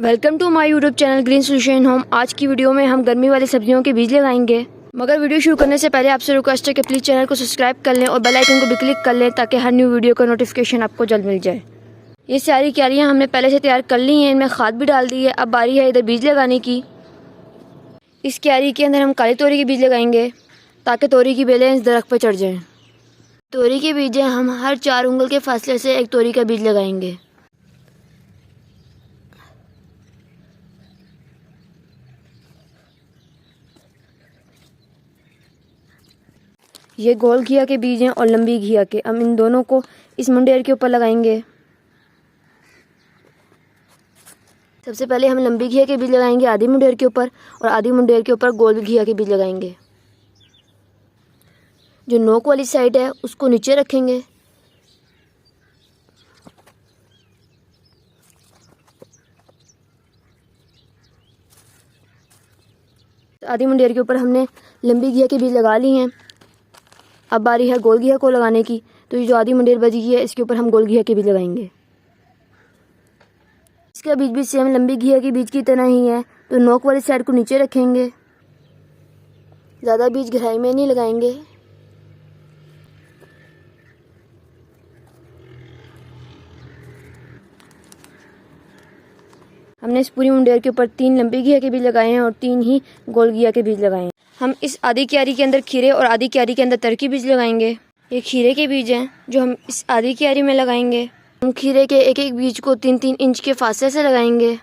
Welcome to my YouTube channel green solution home. आज की video में हम गर्मी वाली सब्जियों के बीज लगाएंगे। मगर वीडियो शुरू करने से पहले आपसे रिक्वेस्ट है कि प्लीज़ चैनल को सब्सक्राइब कर लें और बेल आइकन को भी क्लिक कर लें ताकि हर न्यू वीडियो का नोटिफिकेशन आपको जल्द मिल जाए। ये सारी क्यारियाँ हमने पहले से तैयार कर ली हैं, इनमें खाद भी डाल दी है। अब बारी है इधर बीज लगाने की। इस क्यारी के अंदर हम काली तोरी के बीज लगाएंगे ताकि तोरी की बेलें इस दरख्त पर चढ़ जाएँ। तोरी के बीज हम हर 4 उंगल के फासले से एक तोरी का बीज लगाएंगे। ये गोल घिया के बीज हैं और लंबी घिया के। हम इन दोनों को इस मुंडेर के ऊपर लगाएंगे। सबसे पहले हम लंबी घिया के बीज लगाएंगे आधी मुंडेर के ऊपर, और आधी मुंडेर के ऊपर गोल घिया के बीज लगाएंगे। जो नोक वाली साइड है उसको नीचे रखेंगे। आधी मुंडेर के ऊपर हमने लंबी घिया के बीज लगा लिए हैं। अब बारी है गोल घिया को लगाने की। तो ये जो आधी मुंडेर बची है इसके ऊपर हम गोल घिया के बीज लगाएंगे। इसका बीज भी सेम लंबी घिया के बीज की तरह ही है। तो नोक वाली साइड को नीचे रखेंगे। ज़्यादा बीज गहराई में नहीं लगाएंगे। हमने इस पूरी मुंडेर के ऊपर 3 लंबी घिया के बीज लगाए हैं और 3 ही गोल घिया के बीज लगाए हैं। हम इस आधी क्यारी के अंदर खीरे और आधी क्यारी के अंदर तरकी बीज लगाएंगे। ये खीरे के बीज हैं जो हम इस आधी क्यारी में लगाएंगे। हम खीरे के एक एक बीज को 3-3 इंच के फासले से लगाएंगे।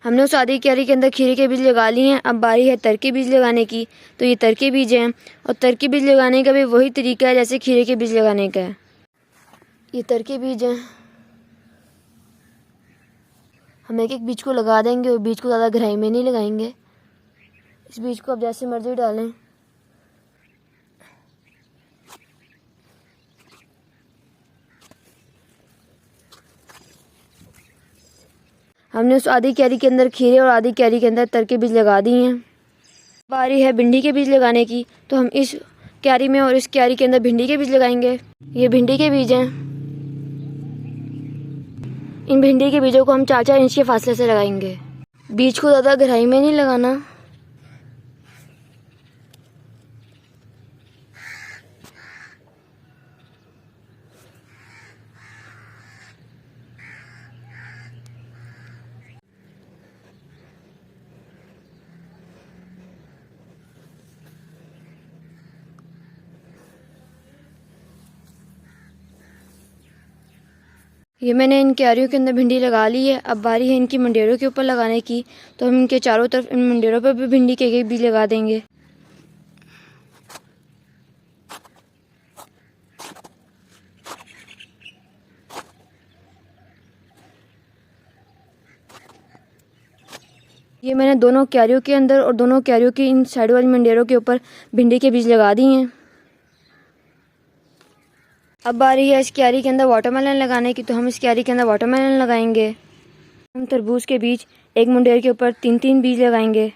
हमने उस आधी क्यारी के अंदर खीरे के बीज लगा लिए हैं। अब बारी है तरकी बीज लगाने की। तो ये तरकी बीज हैं और तरकी बीज लगाने का भी वही तरीका है जैसे खीरे के बीज लगाने का है। ये तरकी बीज हैं। हम एक एक बीज को लगा देंगे और बीज को ज़्यादा गहराई में नहीं लगाएंगे। इस बीज को आप जैसे मर्जी डालें। हमने उस आधी क्यारी के अंदर खीरे और आधी क्यारी के अंदर तरके बीज लगा दिए हैं। बारी है भिंडी के बीज लगाने की। तो हम इस क्यारी में और इस क्यारी के अंदर भिंडी के बीज लगाएंगे। ये भिंडी के बीज हैं। इन भिंडी के बीजों को हम 4-4 इंच के फासले से लगाएंगे। बीज को ज़्यादा गहराई में नहीं लगाना। ये मैंने इन क्यारियों के अंदर भिंडी लगा ली है। अब बारी है इनकी मंडेरों के ऊपर लगाने की। तो हम इनके चारों तरफ इन मंडेरों पर भी भिंडी के एक बीज लगा देंगे। ये मैंने दोनों क्यारियों के अंदर और दोनों क्यारियों की इन साइड वाली मंडेरों के ऊपर भिंडी के बीज लगा दिए हैं। अब बारी है इस क्यारी के अंदर वाटरमेलन लगाने की। तो हम इस क्यारी के अंदर वाटरमेलन लगाएंगे। हम तरबूज के बीज एक मुंडेर के ऊपर 3-3 बीज लगाएंगे।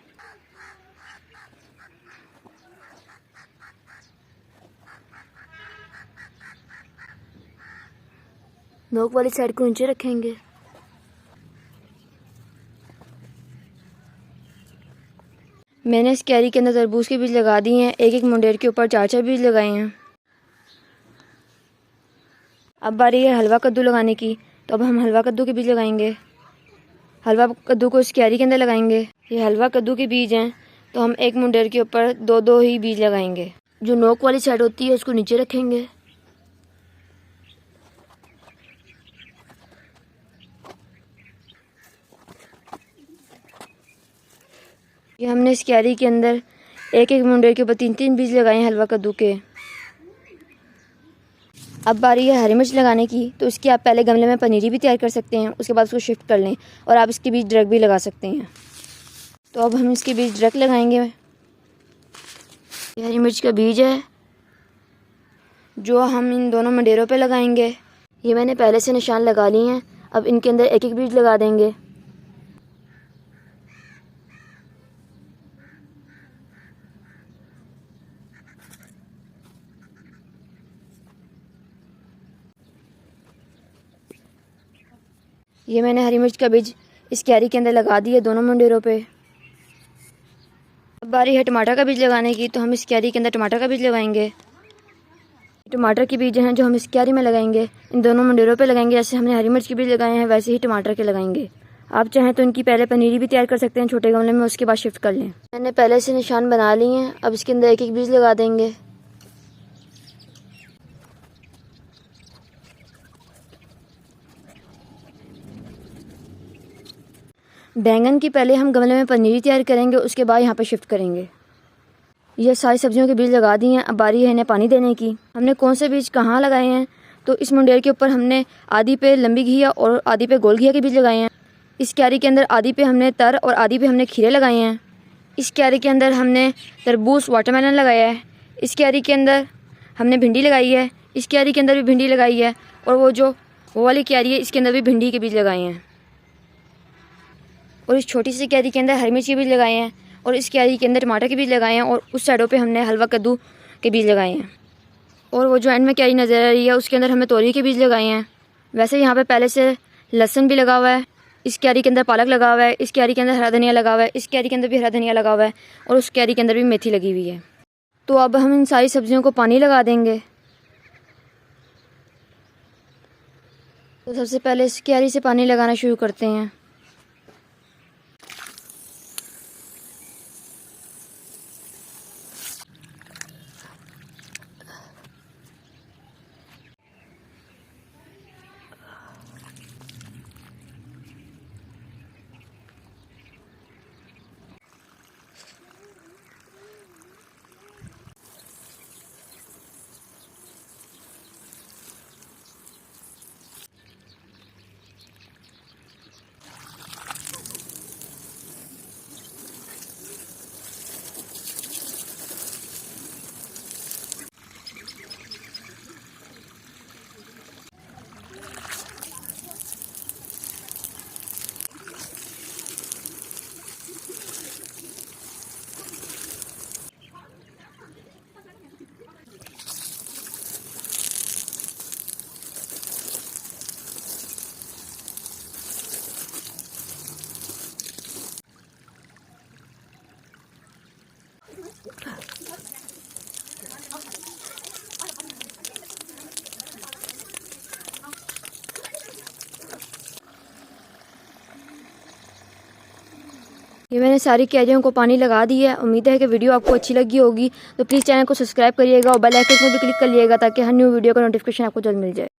नोक वाली साइड को नीचे रखेंगे। मैंने इस क्यारी के अंदर तरबूज के बीज लगा दिए हैं। एक एक मुंडेर के ऊपर 4-4 बीज लगाए हैं। अब बारी है हलवा कद्दू लगाने की। तो अब हम हलवा कद्दू के बीज लगाएंगे। हलवा कद्दू को इस क्यारी के अंदर लगाएंगे। ये हलवा कद्दू के बीज हैं। तो हम एक मुंडेर के ऊपर 2-2 ही बीज लगाएंगे। जो नोक वाली साइड होती है उसको नीचे रखेंगे। ये हमने इस क्यारी के अंदर एक एक मुंडेर के ऊपर 3-3 बीज लगाए हैं हलवा कद्दू के। अब बारी है हरी मिर्च लगाने की। तो इसकी आप पहले गमले में पनीरी भी तैयार कर सकते हैं, उसके बाद उसको शिफ्ट कर लें और आप इसके बीज डायरेक्ट भी लगा सकते हैं। तो अब हम इसके बीज डायरेक्ट लगाएंगे। ये हरी मिर्च का बीज है जो हम इन दोनों मंडेरों पे लगाएंगे। ये मैंने पहले से निशान लगा लिए हैं। अब इनके अंदर एक एक बीज लगा देंगे। ये मैंने हरी मिर्च का बीज इस क्यारी के अंदर लगा दिए दोनों मुंडेरों पे। अब बारी है टमाटर का बीज लगाने की, तो हम इस क्यारी के अंदर टमाटर का बीज लगाएंगे। टमाटर के बीज हैं जो हम इस क्यारी में लगाएंगे, इन दोनों मुंडेरों पे लगाएंगे। जैसे हमने हरी मिर्च के बीज लगाए हैं वैसे ही टमाटर के लगाएंगे। आप चाहें तो इनकी पहले पनीरी भी तैयार कर सकते हैं छोटे गमले में, उसके बाद शिफ्ट कर लें। मैंने पहले से निशान बना लिए हैं। अब इसके अंदर एक एक बीज लगा देंगे। बैंगन की पहले हम गमले में पनीरी तैयार करेंगे, उसके बाद यहाँ पे शिफ्ट करेंगे। ये सारी सब्जियों के बीज लगा दिए हैं। अब बारी है इन्हें पानी देने की। हमने कौन से बीज कहाँ लगाए हैं, तो इस मुंडेर के ऊपर हमने आधी पे लंबी घिया और आधी पे गोल घिया के बीज लगाए हैं। इस क्यारी के अंदर आधी पे हमने तर और आधी पे हमने खीरे लगाए हैं। इस क्यारी के अंदर हमने तरबूज वाटरमेलन लगाया है। इस क्यारी के अंदर हमने भिंडी लगाई है। इस क्यारी के अंदर भी भिंडी लगाई है। और वो वाली क्यारी है, इसके अंदर भी भिंडी के बीज लगाए हैं। और इस छोटी सी क्यारी के अंदर हरी मिर्च के बीज लगाए हैं। और इस क्यारी के अंदर टमाटर के बीज लगाए हैं। और उस साइडों पे हमने हलवा कद्दू के बीज लगाए हैं। और वो जो एंड में क्यारी नज़र आ रही है उसके अंदर हमने तोरी के बीज लगाए हैं। वैसे यहाँ पे पहले से लहसुन भी लगा हुआ है। इस क्यारी के अंदर पालक लगा हुआ है। इस क्यारी के अंदर हरा धनिया लगा हुआ है। इस क्यारी के अंदर भी हरा धनिया लगा हुआ है। और उस क्यारी के अंदर भी मेथी लगी हुई है। तो अब हम इन सारी सब्जियों को पानी लगा देंगे। तो सबसे पहले इस क्यारी से पानी लगाना शुरू करते हैं। ये मैंने सारी क्यारियों को पानी लगा दिया है। उम्मीद है कि वीडियो आपको अच्छी लगी होगी। तो प्लीज़ चैनल को सब्सक्राइब करिएगा और बेल आइकन को भी क्लिक कर लिएगा ताकि हर न्यू वीडियो का नोटिफिकेशन आपको जल्द मिल जाए।